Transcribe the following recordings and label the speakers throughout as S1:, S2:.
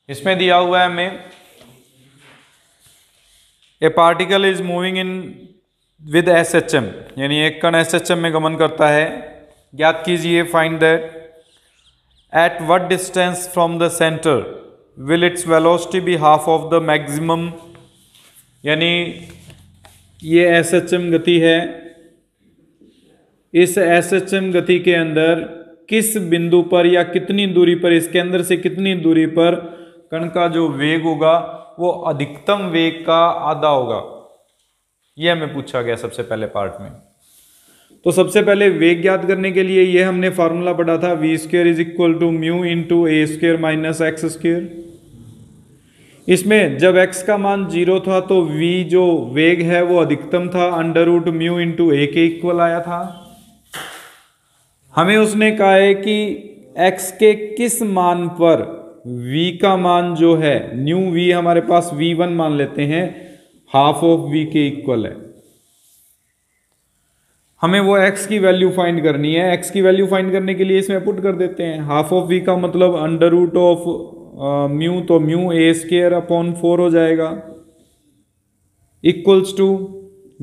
S1: इसमें दिया हुआ है हमें ए particle is moving in with SHM, यानी एक कण SHM में गमन करता है। ज्ञात कीजिए, find that at what distance from the center will its velocity be half of the maximum, यानी ये SHM गति है। इस SHM गति के अंदर किस बिंदु पर या कितनी दूरी पर, इसके अंदर से कितनी दूरी पर कण का जो वेग होगा वो अधिकतम वेग का आधा होगा, यह हमें पूछा गया सबसे पहले पार्ट में। तो सबसे पहले वेग ज्ञात करने के लिए ये हमने फॉर्मूला पढ़ा था, v² is equal to mu into a² minus x²। इसमें जब x का मान 0 था तो v जो वेग है वो अधिकतम था, under root mu into a के इक्वल आया था। हमें उसने कहा है कि x के किस मान पर v का मान जो है, न्यू v हमारे पास v1 मान लेते हैं, हाफ ऑफ v के इक्वल है। हमें वो x की वैल्यू फाइंड करनी है। x की वैल्यू फाइंड करने के लिए इसमें पुट कर देते हैं। हाफ ऑफ v का मतलब अंडर रूट ऑफ म्यू, तो म्यू a² अपॉन 4 हो जाएगा, equals to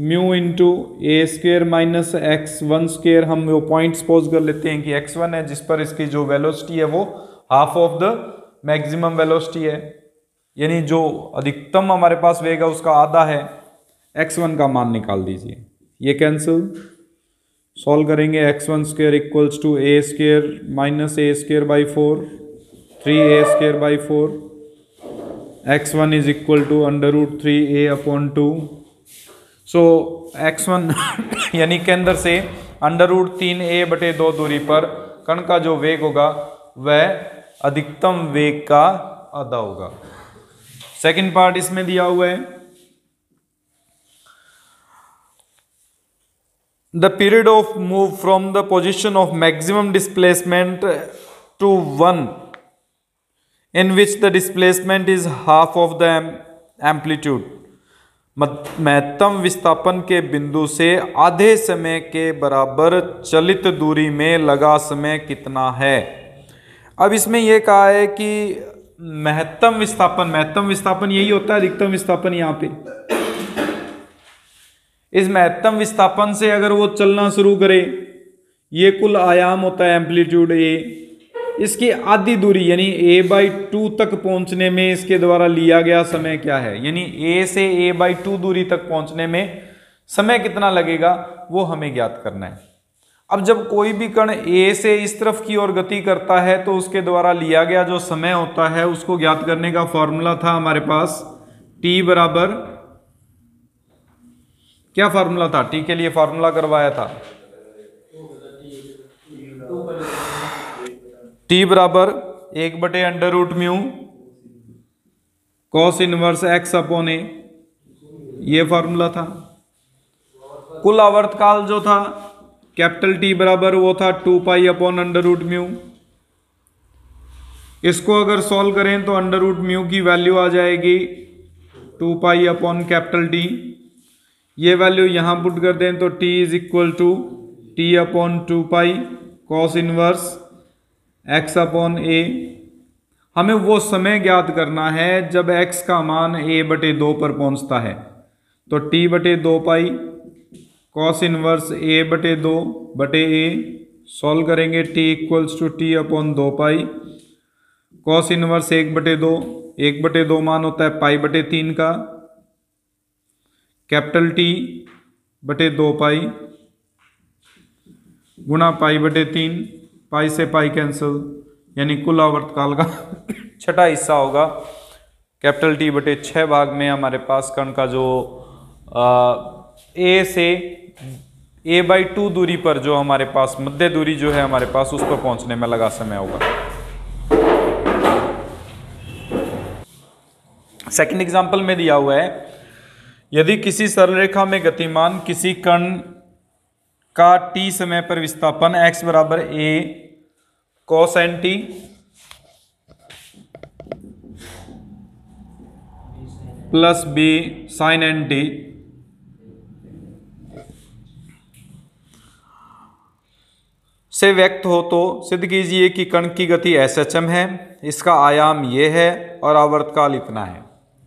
S1: mu into a² minus x1²। हम वो पॉइंट सपोज कर लेते हैं कि x1 है, जिस पर इसकी जो वेलोसिटी है वो half of the maximum velocity है, यानी जो अधिकतम हमारे पास वेग है उसका आधा है। x1 का मान निकाल दीजिए, ये कैंसिल, सॉल्व करेंगे। x1² equals to a² minus a² by 4, 3a² by 4, x1 is equal to under root 3a upon 2। So x1 यानी के अंदर से अंडर रूट 3a/2 दूरी पर कण का जो वेग होगा वह अधिकतम वेग का आधा होगा। सेकंड पार्ट इसमें दिया हुआ है, the period of move from the position of maximum displacement to one in which the displacement is half of the amplitude. महत्तम विस्थापन के बिंदु से आधे समय के बराबर चलित दूरी में लगा समय कितना है। अब इसमें यह कहा है कि महत्तम विस्थापन यही होता है अधिकतम विस्थापन। यहाँ पे इस महत्तम विस्थापन से अगर वो चलना शुरू करे, ये कुल आयाम होता है एम्पलीट्यूड a, इसकी आधी दूरी यानी a/2 तक पहुंचने में इसके द्वारा लिया गया समय क्या है, यानी a से a/2 दूरी तक पहुंचने में समय कितना लगेगा वो हमें ज्ञात करना है। अब जब कोई भी कण a से इस तरफ की ओर गति करता है तो उसके द्वारा लिया गया जो समय होता है उसको ज्ञात करने का फॉर्मूला था हमारे पास t बराबर, क्या फॉर्मूला था t के लिए, फॉर्मूला करवाया था t बराबर 1/अंडर root mu cos inverse x upon a, ये फॉर्मूला था। कुल आवर्तकाल जो था कैपिटल T बराबर वो था 2 pi upon under root mu. इसको अगर सॉल्व करें तो अंडर रूट म्यू की वैल्यू आ जाएगी 2 पाई अपॉन कैपिटल T। ये वैल्यू यहां पुट कर दें तो T is equal to T upon 2 pi cos inverse x upon a। हमें वो समय ज्ञात करना है जब x का मान a/2 पर पहुंचता है, तो T/2 pi cos inverse a/2/a, solve करेंगे t equals to T upon 2 pi cos inverse 1/2 मान होता है पाई/3 का, कैपिटल T/2 पाई गुणा पाई/3, पाई से पाई कैंसिल, यानी कुल आवर्तकाल का छठा हिस्सा होगा। कैपिटल T/6 भाग में हमारे पास कण का जो a से a/2 दूरी पर जो हमारे पास मध्य दूरी जो है हमारे पास उस पर पहुंचने में लगा समय होगा। सेकंड एग्जांपल में दिया हुआ है, यदि किसी सरल रेखा में गतिमान किसी कण का t समय पर विस्थापन x बराबर a cos nt plus b sin nt से व्यक्त हो तो सिद्ध कीजिए कि कण की गति SHM है, इसका आयाम ये है और आवर्तकाल इतना है।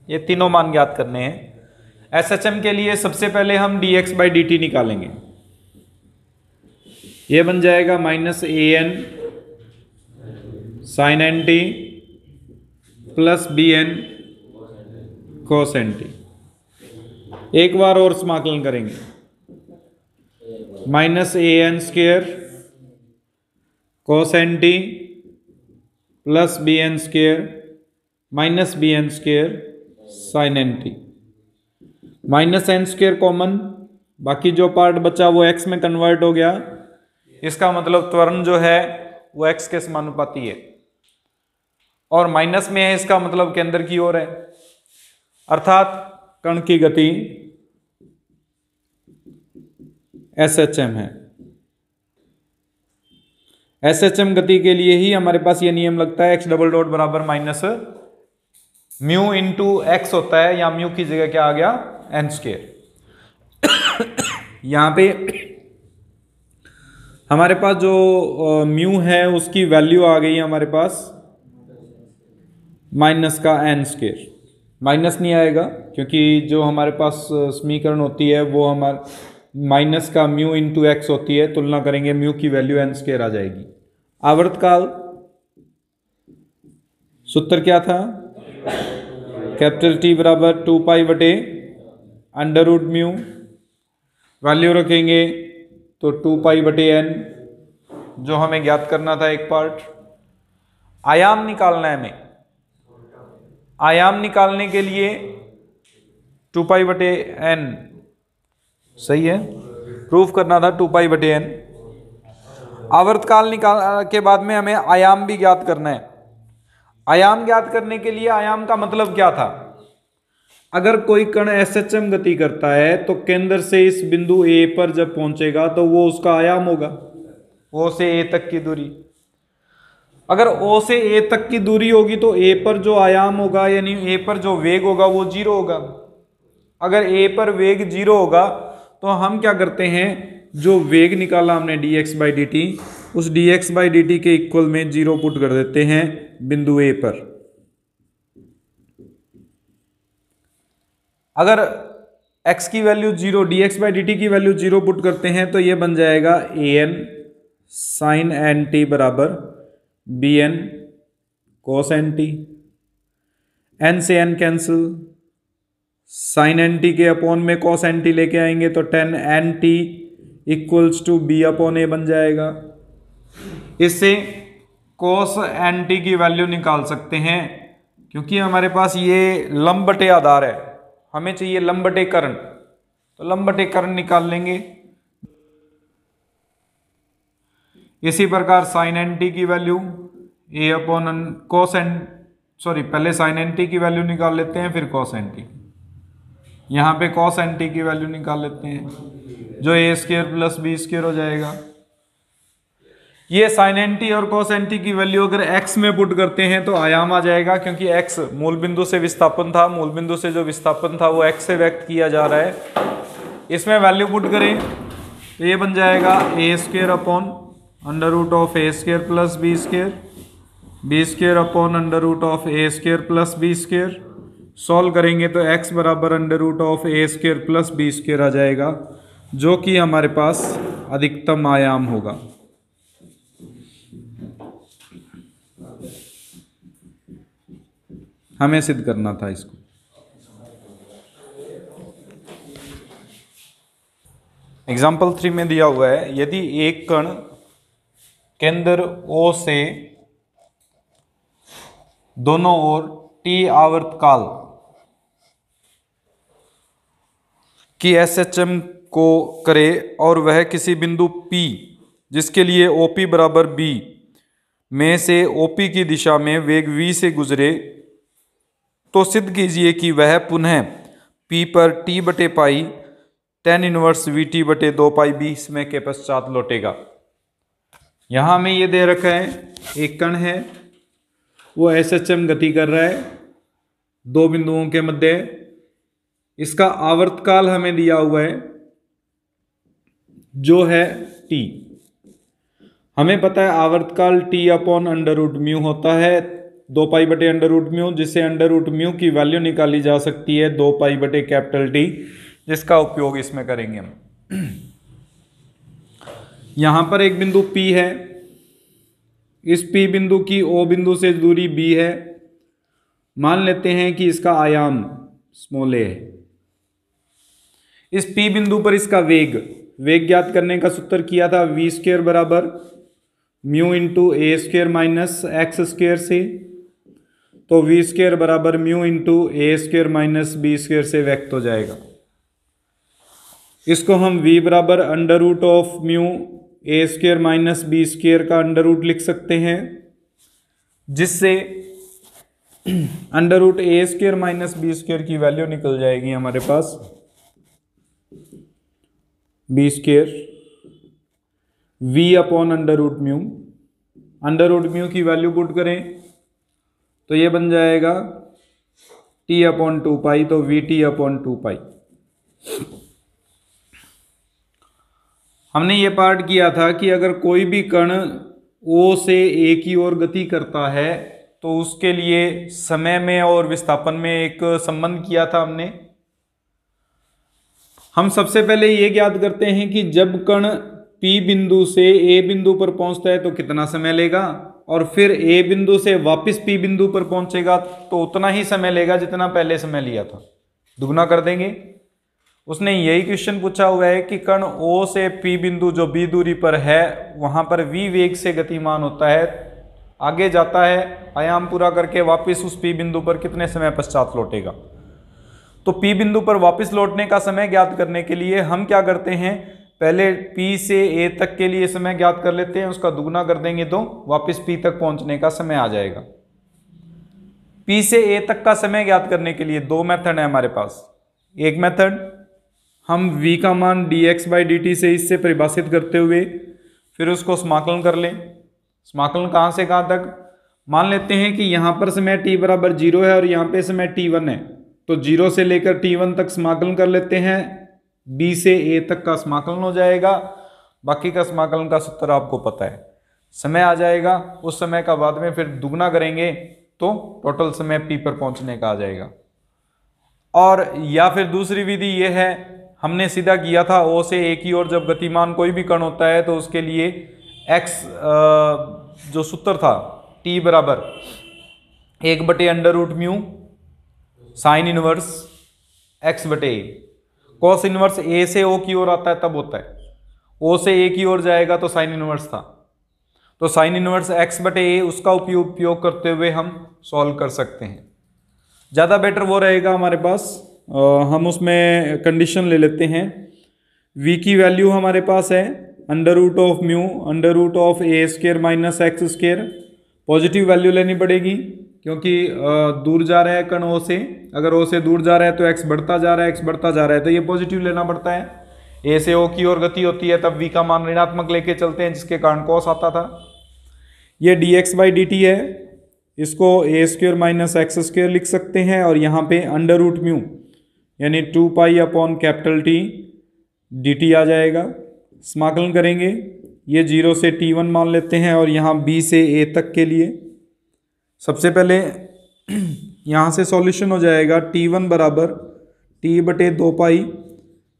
S1: ये तीनों मान ज्ञात करने हैं। SHM के लिए सबसे पहले हम dx/dt निकालेंगे। ये बन जाएगा -an sin nt plus bn cos nt। एक बार और समाकलन करेंगे, -an² cos nt plus bn² -bn² sin nt। -n² common, बाकी जो पार्ट बचा वो x में कन्वर्ट हो गया। इसका मतलब त्वरण जो है वो x के समानुपाती है, और माइनस में है, इसका मतलब केंद्र की ओर है, अर्थात कण की गति SHM है। SHM गति के लिए ही हमारे पास ये नियम लगता है, x डबल डॉट बराबर माइनस म्यू इंटू एक्स होता है, या म्यू की जगह क्या आ गया n²। यहां पे हमारे पास जो म्यू है उसकी वैल्यू आ गई हमारे पास माइनस का n²। माइनस नहीं आएगा क्योंकि जो हमारे पास समीकरण होती है वो हमारे माइनस का म्यू इंटू एक्स होती है, तुलना करेंगे म्यू की वैल्यू n² आ जाएगी। आवर्तकाल सूत्र क्या था, कैपिटल T बराबर 2π/√μ, वैल्यू रखेंगे तो 2π/n, जो हमें ज्ञात करना था एक पार्ट। आयाम निकालना है हमें, आयाम निकालने के लिए 2π/n सही है, प्रूफ करना था 2π/n। आवर्तकाल निकाल के बाद में हमें आयाम भी ज्ञात करना है। आयाम ज्ञात करने के लिए आयाम का मतलब क्या था, अगर कोई कण SHM गति करता है तो केंद्र से इस बिंदु A पर जब पहुंचेगा तो वो उसका आयाम होगा, O से A तक की दूरी। अगर O से A तक की दूरी होगी तो A पर जो आयाम होगा यानी A पर जो वेग होगा वो 0 होगा। अगर A पर वेग 0 होगा तो हम क्या करते हैं, जो वेग निकाला हमने dx/dt, उस dx/dt के इक्वल में 0 पुट कर देते हैं बिंदु A पर। अगर x की वैल्यू 0, dx/dt की वैल्यू 0 पुट करते हैं तो ये बन जाएगा an sin nt बराबर bn cos nt। n से n कैंसिल, sin nt के अपॉन में cos nt लेके आएंगे तो tan nt equals to b/a बन जाएगा। इससे cos nt की वैल्यू निकाल सकते हैं, क्योंकि हमारे पास ये लंब बटे आधार है, हमें चाहिए लंब बटे कर्ण, तो लंब बटे कर्ण निकाल लेंगे। इसी प्रकार sin nt की वैल्यू पहले sin nt की वैल्यू निकाल लेते हैं, फिर cos nt। यहाँ पे cos nt की वैल्यू निकाल लेते हैं, जो a² प्लस b² हो जाएगा। ये sin nt और cos nt की वैल्यू अगर x में पुट करते हैं तो आयाम आ जाएगा, क्योंकि x मूल बिंदु से विस्थापन था, मूल बिंदु से जो विस्थापन था वो x से व्यक्त किया जा रहा है। इसमें वैल्यू पुट करें तो ये बन जाएगा a² upon √a² plus b² upon √a² plus b²। Solve करेंगे तो x बराबर √a² प्लस b² आ जाएगा, जो कि हमारे पास अधिकतम आयाम होगा। हमें सिद्ध करना था इसको। एग्जाम्पल 3 में दिया हुआ है, यदि एक कण केंद्र O से दोनों ओर t आवर्तकाल की SHM को करे और वह किसी बिंदु P जिसके लिए OP बराबर B में से OP की दिशा में वेग v से गुजरे, तो सिद्ध कीजिए कि वह पुनः P पर t/π tan इनवर्स vt/2πb समय के पश्चात लौटेगा। यहां हमें ये दे रखा है, एक कण है वो SHM गति कर रहा है दो बिंदुओं के मध्य, इसका आवर्तकाल हमें दिया हुआ है जो है t। हमें पता है आवर्तकाल t upon under root mu होता है 2 पाई बटे अंडर रूट म्यू, जिससे अंडर रूट म्यू की वैल्यू निकाली जा सकती है 2 पाई बटे कैपिटल T, जिसका उपयोग इसमें करेंगे हम। यहां पर एक बिंदु P है, इस P बिंदु की O बिंदु से दूरी B है। मान लेते हैं कि इसका आयाम स्मॉल a है। इस P बिंदु पर इसका वेग ज्ञात करने का सूत्र किया था v स्क्वायर बराबर mu into a square minus x square से। तो v स्क्वायर बराबर mu into a square minus B square से व्यक्त हो जाएगा। इसको हम v बराबर under root of mu a square minus B square का अंडर रूट लिख सकते हैं, जिससे अंडर रूट ए स्क्वायर माइनस बी स्क्वायर की वैल्यू निकल जाएगी हमारे पास b square v upon under root mu. Under root mu की वैल्यू पुट करें तो ये बन जाएगा टी अपॉन 2 पाई, तो वी टी अपॉन 2 पाई। हमने ये पार्ट किया था कि अगर कोई भी कण O से A की ओर गति करता है तो उसके लिए समय में और विस्थापन में एक संबंध किया था हमने। हम सबसे पहले ये ज्ञात करते हैं कि जब कण P बिंदु से A बिंदु पर पहुंचता है तो कितना समय लेगा, और फिर A बिंदु से वापस P बिंदु पर पहुंचेगा तो उतना ही समय लेगा जितना पहले समय लिया था, दुगना कर देंगे। उसने यही क्वेश्चन पूछा हुआ है कि कण O से P बिंदु जो B दूरी पर है वहां पर v वेग से गतिमान होता है, आगे जाता है, आयाम पूरा करके वापस उस P बिंदु पर कितने समय पश्चात लौटेगा। तो P बिंदु पर वापस लौटने का समय ज्ञात करने के लिए हम क्या करते हैं, पहले P से A तक के लिए समय ज्ञात कर लेते हैं, उसका दुगना कर देंगे तो वापस P तक पहुंचने का समय आ जाएगा। P से A तक का समय ज्ञात करने के लिए दो मेथड है हमारे पास। एक मेथड हम v का मान dx बाई dt से इससे परिभाषित करते हुए फिर उसको समाकलन कर लें। समाकलन कहाँ से कहाँ तक, मान लेते हैं कि यहाँ पर समय t बराबर 0 है और यहाँ पे समय t1 है, तो 0 से लेकर t1 तक समाकलन कर लेते हैं, b से a तक का समाकलन हो जाएगा। बाकी का समाकलन का सूत्र आपको पता है, समय आ जाएगा, उस समय का बाद में फिर दुगना करेंगे तो टोटल समय p पर पहुंचने का आ जाएगा। और या फिर दूसरी विधि ये है, हमने सीधा किया था O से A की ओर जब गतिमान कोई भी कण होता है तो उसके लिए x जो सूत्र था t बराबर 1 बटे under root mu sine inverse x बटे a। कॉस इनवर्स A से O की ओर आता है तब होता है, O से A की ओर जाएगा तो साइन इनवर्स था, तो साइन इनवर्स x बटे a उसका उपयोग करते हुए हम सॉल्व कर सकते हैं। ज़्यादा बेटर वो रहेगा हमारे पास। हम उसमें कंडीशन ले लेते हैं, v की वैल्यू हमारे पास है under root of mu under root of A square minus x square. Positive value लेनी पड़ेगी क्योंकि दूर जा रहा है कण O से, अगर O से दूर जा रहा है तो x बढ़ता जा रहा है, x बढ़ता जा रहा है तो ये पॉजिटिव लेना पड़ता है। A से O की ओर गति होती है तब v का मान ऋणात्मक लेके चलते हैं, जिसके कारण cos आता था। ये dx बाई dt है, इसको ए स्क्वायर माइनस एक्स स्क्वायर लिख सकते हैं, और यहाँ पे अंडर रूट म्यू यानी 2 pi upon capital T dt आ जाएगा। समाकलन करेंगे, ये 0 से t1 मान लेते हैं, और यहाँ b से a तक के लिए सबसे पहले यहाँ से सॉल्यूशन हो जाएगा t1 बराबर t बटे 2 पाई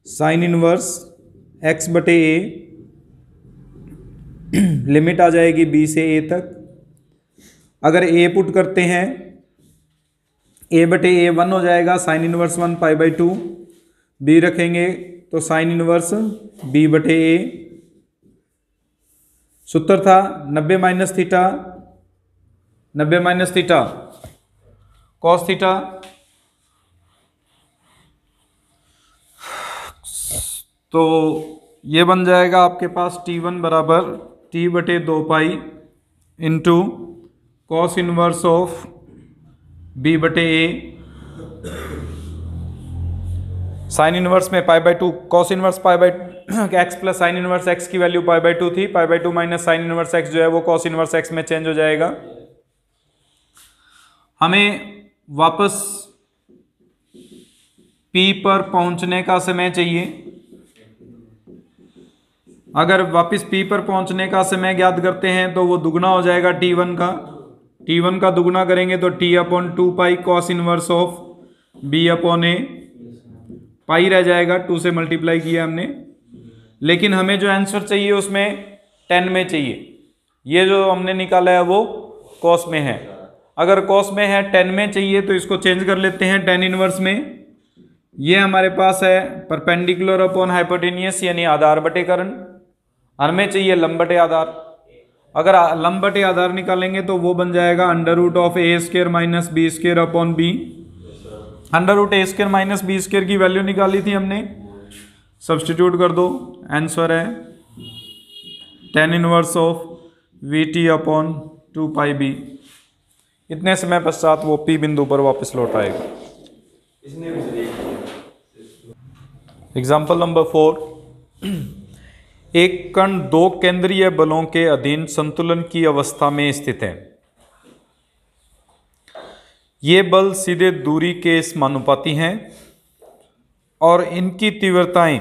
S1: साइन इनवर्स x बटे a, लिमिट आ जाएगी b से a तक। अगर a पुट करते हैं a बटे a 1 हो जाएगा sine inverse 1 pi by 2, b रखेंगे तो साइन इनवर्स b बटे a। सूत्र था 90 minus theta, 90 minus theta cos theta, तो ये बन जाएगा आपके पास t1 बराबर t बटे 2 pi into cos inverse of b बटे a, साइन इनवर्स में pi by 2, cos inverse pi by x plus sign inverse x की वैल्यू पाई बाई 2 थी, pi by 2 minus sign inverse x जो है वो cos inverse x में change हो जाएगा। हमें वापस P पर पहुंचने का समय चाहिए, अगर वापस P पर पहुंचने का समय ज्ञात करते हैं तो वो दुगना हो जाएगा T1 का। T1 का दुगना करेंगे तो T upon 2 pi cos inverse of B upon A, पाई रह जाएगा, 2 से मल्टीप्लाई किया हमने। लेकिन हमें जो आंसर चाहिए उसमें 10 में चाहिए, ये जो हमने निकाला है वो कॉस में है। अगर कॉस में है 10 में चाहिए तो इसको चेंज कर लेते हैं 10 इनवर्स में। ये हमारे पास है परपेंडिकुलर अपॉन हाइपोटेनियस यानी आधार बटे कर्ण, हमें चाहिए लंब बटे आधार। अगर लंब बटे आधार निकालेंगे तो वो बन जाएगा under root of A square minus B square upon B. Under root A square minus B square की वैल्यू निकाली थी हमने, सब्सटीट्यूट कर दो, आंसर है 10 inverse of V T upon 2 pi B. इतने समय पश्चात वो पी बिंदु पर वापस लौट आएगा। एग्जाम्पल नंबर 4, एक कण दो केंद्रीय बलों के अधीन संतुलन की अवस्था में स्थित है। ये बल सीधे दूरी के समानुपाती हैं और इनकी तीव्रताएं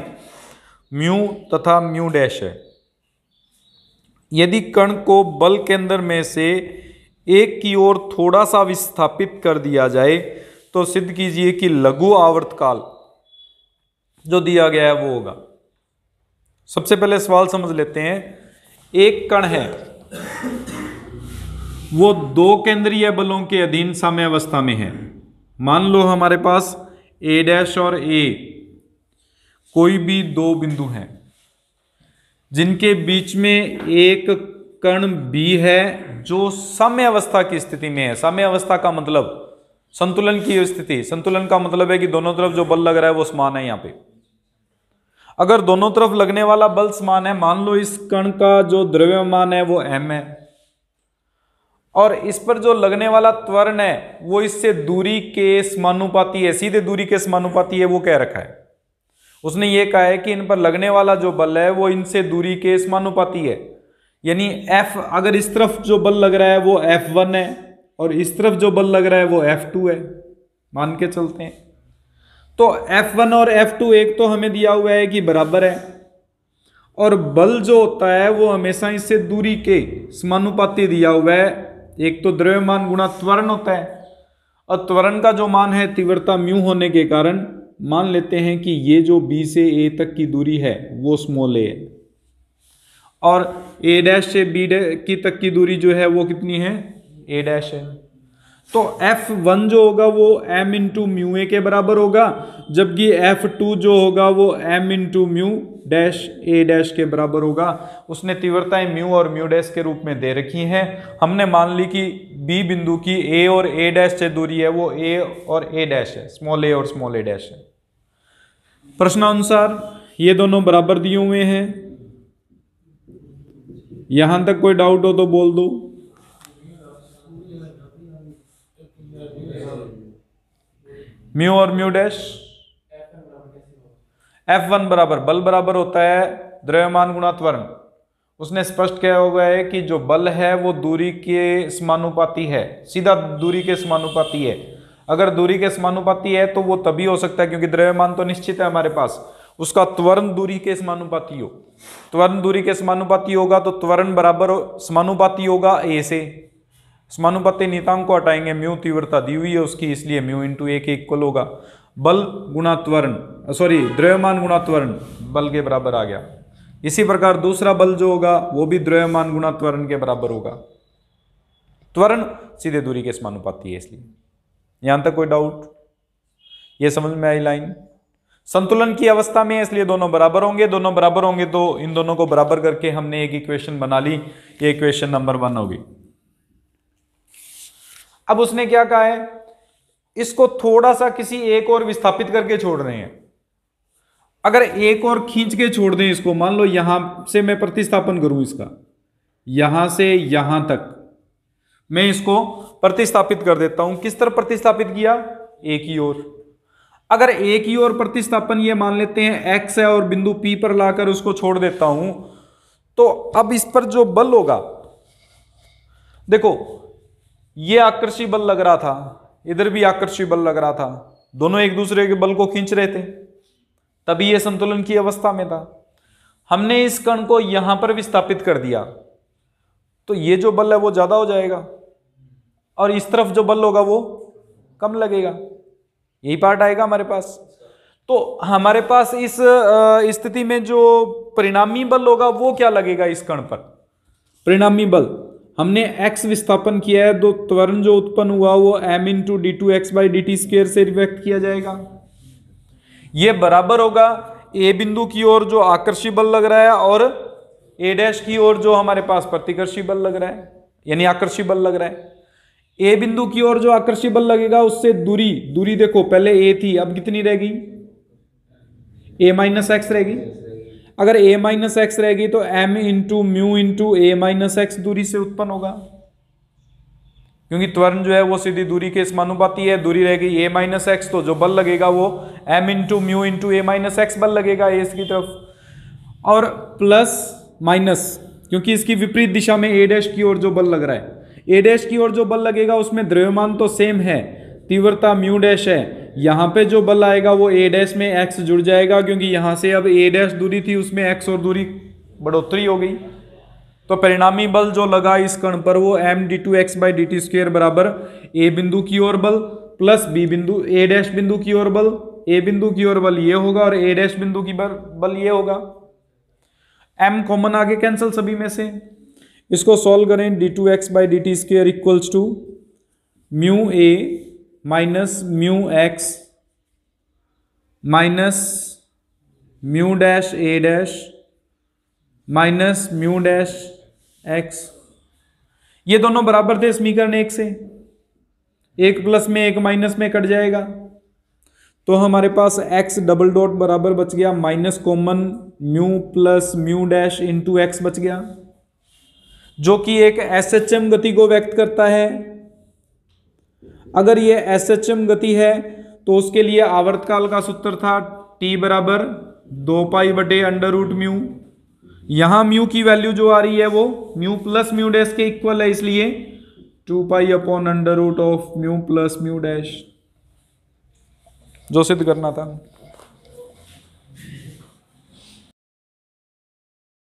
S1: म्यू तथा म्यू डैश है। यदि कण को बल केंद्र में से एक की ओर थोड़ा सा विस्थापित कर दिया जाए तो सिद्ध कीजिए कि लघु आवर्तकाल जो दिया गया है वो होगा। सबसे पहले सवाल समझ लेते हैं। एक कण है वो दो केंद्रीय बलों के अधीन साम्यावस्था में है। मान लो हमारे पास ए डैश और ए कोई भी दो बिंदु हैं जिनके बीच में एक कण B है जो साम्यावस्था की स्थिति में है। साम्यावस्था का मतलब संतुलन की स्थिति, संतुलन का मतलब है कि दोनों तरफ जो बल लग रहा है वो समान है। यहां पे अगर दोनों तरफ लगने वाला बल समान है, मान लो इस कण का जो द्रव्यमान है वो m है और इस पर जो लगने वाला त्वरण है वो इससे दूरी के समानुपाती है, सीधे दूरी के समानुपाती है। वो कह रखा है उसने, ये कहा है कि इन पर लगने वाला जो बल है वो इनसे दूरी के समानुपाती है। यानी F, अगर इस तरफ जो बल लग रहा है वो F1 है और इस तरफ जो बल लग रहा है वो F2 है, मान के चलते हैं। तो F1 और F2 एक तो हमें दिया हुआ है कि बराबर है और बल जो होता है वो हमेशा इससे दूरी के समानुपाती दिया हुआ है। एक तो द्रव्यमान गुणा त्वरण होता है और त्वरण का जो मान है तीव्रता म्यू होने के कारण मान लेते हैं कि ये जो B से A तक की दूरी है वो स्मॉल a है और A डैश से B की तक की दूरी जो है वो कितनी है, A डैश है। तो F1 जो होगा वो m इंटू म्यू ए के बराबर होगा, जबकि F2 जो होगा वो m into mu dash A dash के बराबर होगा। उसने तीव्रताएं म्यू और म्यू डैश के रूप में दे रखी हैं। हमने मान ली कि B बिंदु की A और A डैश से दूरी है वो A और A डैश है, स्मॉल a और स्मॉल a डैश है। प्रश्नानुसार ये दोनों बराबर दिए हुए हैं। यहां तक कोई डाउट हो तो बोल दो। म्यू और म्यू डैश, F1 बराबर बल बराबर होता है द्रव्यमान गुणा त्वरण। उसने स्पष्ट किया हुआ है कि जो बल है वो दूरी के समानुपाती है, सीधा दूरी के समानुपाती है। अगर दूरी के समानुपाती है तो वो तभी हो सकता है क्योंकि द्रव्यमान तो निश्चित है हमारे पास, उसका त्वरण दूरी के समानुपाती हो। त्वरण दूरी के समानुपाती होगा तो त्वरण बराबर समानुपाती होगा A से। समानुपाती नियतांक को हटाएंगे, म्यू तीव्रता दी हुई है उसकी, इसलिए म्यू इंटू ए के इक्वल होगा। बल गुणा त्वरण, सॉरी द्रव्यमान गुणा त्वरण बल के बराबर आ गया। इसी प्रकार दूसरा बल जो होगा वो भी द्रव्यमान गुणा त्वरण के बराबर होगा। त्वरण सीधे दूरी के समानुपाती है, इसलिए यहां तक कोई डाउट? ये समझ में आई लाइन? संतुलन की अवस्था में है इसलिए दोनों बराबर होंगे। दोनों बराबर होंगे तो इन दोनों को बराबर करके हमने एक इक्वेशन बना ली, ये इक्वेशन नंबर 1 होगी। अब उसने क्या कहा है, इसको थोड़ा सा किसी एक और विस्थापित करके छोड़ रहे हैं। अगर एक और खींच के छोड़ दें इसको, मान लो यहां से मैं प्रतिस्थापन करूं इसका, यहां से यहां तक मैं इसको प्रतिस्थापित कर देता हूं। किस तरह प्रतिस्थापित किया? एक ही ओर। अगर एक ही ओर प्रतिस्थापन ये मान लेते हैं x है और बिंदु P पर लाकर उसको छोड़ देता हूं, तो अब इस पर जो बल होगा, देखो ये आकर्षी बल लग रहा था, इधर भी आकर्षी बल लग रहा था, दोनों एक दूसरे के बल को खींच रहे थे, तभी ये संतुलन की अवस्था में था। हमने इस कण को यहां पर विस्थापित कर दिया तो ये जो बल है वो ज्यादा हो जाएगा और इस तरफ जो बल होगा वो कम लगेगा, यही पार्ट आएगा हमारे पास। तो हमारे पास इस स्थिति में जो परिणामी बल होगा वो क्या लगेगा इस कण पर? परिणामी बल हमने x विस्थापन किया है तो त्वरण जो उत्पन्न हुआ वो m into D two X by D T square से व्यक्त किया जाएगा। ये बराबर होगा a बिंदु की ओर जो आकर्षी बल लग रहा है और a डैश की ओर जो हमारे पास प्रतिकर्षी बल लग रहा है यानी आकर्षी बल लग रहा है। a बिंदु की ओर जो आकर्षी बल लगेगा उससे दूरी देखो, पहले a थी अब कितनी रहेगी? a माइनस एक्स रहेगी। अगर a माइनस एक्स रहेगी तो m into mu into a minus x दूरी से उत्पन्न होगा, क्योंकि त्वरण जो है वो सीधी दूरी के समानुपाती है। दूरी रहेगी a माइनस एक्स तो जो बल लगेगा वो m into mu into a minus x बल लगेगा a की तरफ, और प्लस माइनस क्योंकि इसकी विपरीत दिशा में a डैश की ओर जो बल लग रहा है, a डैश की ओर जो बल लगेगा उसमें द्रव्यमान तो सेम है, तीव्रता म्यू डैश है। यहां पे जो बल आएगा वो a डैश में x जुड़ जाएगा, क्योंकि यहां से अब a डैश दूरी थी उसमें x और दूरी बढ़ोतरी हो गई। तो परिणामी बल जो लगा इस कण पर वो m D two X by D T square बराबर a बिंदु की ओर बल प्लस b बिंदु a डैश बिंदु की ओर बल, a बिंदु की ओर बल ये होगा और a डैश बिंदु की बल ये होगा। m कॉमन आगे कैंसिल सभी में से, इसको सॉल्व करें D two X by D T square equals to mu a minus mu X minus mu dash A dash minus mu dash X. ये दोनों बराबर थे समीकरण एक से, एक प्लस में एक माइनस में कट जाएगा तो हमारे पास x डबल डॉट बराबर बच गया minus common mu plus mu dash into x बच गया, जो कि एक SHM गति को व्यक्त करता है। अगर ये SHM गति है तो उसके लिए आवर्तकाल का सूत्र था t बराबर 2 पाई बटे अंडर रूट म्यू। यहां म्यू की वैल्यू जो आ रही है वो म्यू प्लस म्यू डैश के इक्वल है, इसलिए 2 pi upon under root of mu plus mu dash, जो सिद्ध करना था।